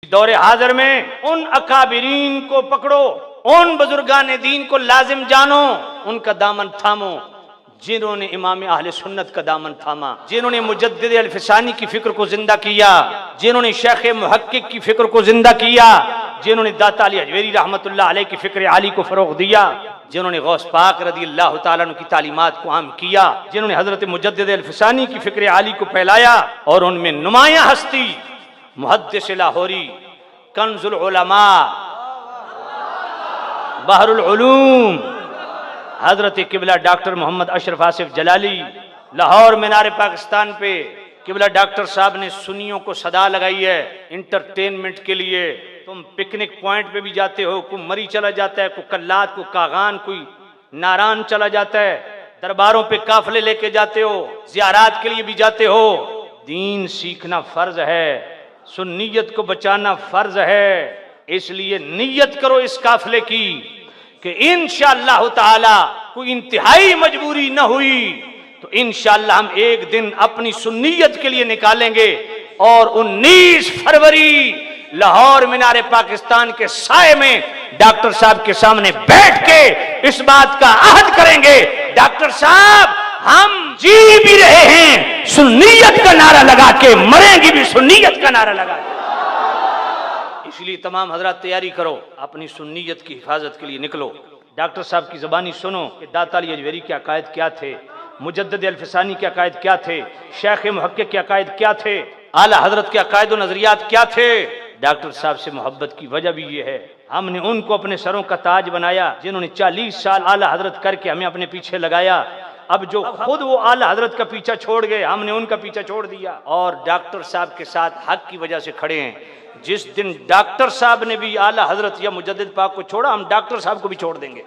दौरे हाजिर में उन अकाबिरीन को पकड़ो, उन बुजुर्गान दीन को लाजिम जानो, उनका दामन थामो जिन्होंने इमाम अहले सुन्नत का दामन थामा, जिन्होंने मुजद्दिद अल-फिसानी की फिक्र को जिंदा किया, जिन्होंने शेख मुहक्किक की फिक्र को जिंदा किया, जिन्होंने दाता अली हजवेरी रहमतुल्लाह अलैह की फिक्र आली को फरोग दिया, जिन्होंने गौस पाक रदी अल्लाह तआला अन्हु की तालीमात को आम किया, जिन्होंने हजरत मुजद्दिद अल-फिसानी की फिक्र आली को फैलाया। और उनमें नुमाया हस्ती मुहद्दिस लाहौरी, कंजुल उलमा, बहरुल उलूम, हजरत किबला डॉक्टर मोहम्मद अशरफ आसिफ जलाली, लाहौर मीनार पाकिस्तान पे किबला डॉक्टर साहब ने सुन्नियों को सदा लगाई है इंटरटेनमेंट के लिए। तुम पिकनिक पॉइंट पे भी जाते हो, कोई मरी चला जाता है, कोई कल्लात, कोई कागान, कोई नारान चला जाता है, दरबारों पे काफले लेके जाते हो, जियारात के लिए भी जाते हो। दीन सीखना फर्ज है, सुन्नियत को बचाना फर्ज है। इसलिए नियत करो इस काफले की कि इंशाअल्लाह ताला कोई इंतहाई मजबूरी न हुई तो इंशाअल्लाह हम एक दिन अपनी सुन्नियत के लिए निकालेंगे और 19 फरवरी लाहौर मीनारे पाकिस्तान के साए में डॉक्टर साहब के सामने बैठ के इस बात का अहद करेंगे, डॉक्टर साहब हम जी भी रहे हैं सुन्नियत का नारा लगा के, मरेंगे भी सुन्नियत का नारा लगा के। इसलिए तमाम हजरात तैयारी करो, अपनी सुन्नियत की हिफाजत के लिए निकलो। डॉक्टर साहब की ज़बानी सुनो कि दाता अली हजवेरी के अकायद क्या थे, मुजद्दिद अल-फिसानी के अकायद क्या थे, शेख मुहक्किक के अकायद क्या थे, आला हजरत के अकायद और नजरियात क्या थे। डॉक्टर साहब से मोहब्बत की वजह भी ये है, हमने उनको अपने सरों का ताज बनाया, जिन्होंने 40 साल आला हजरत करके हमें अपने पीछे लगाया। अब जो खुद वो आला हजरत का पीछा छोड़ गए, हमने उनका पीछा छोड़ दिया और डॉक्टर साहब के साथ हक की वजह से खड़े हैं। जिस दिन डॉक्टर साहब ने भी आला हजरत या मुजद्दिद पाक को छोड़ा, हम डॉक्टर साहब को भी छोड़ देंगे।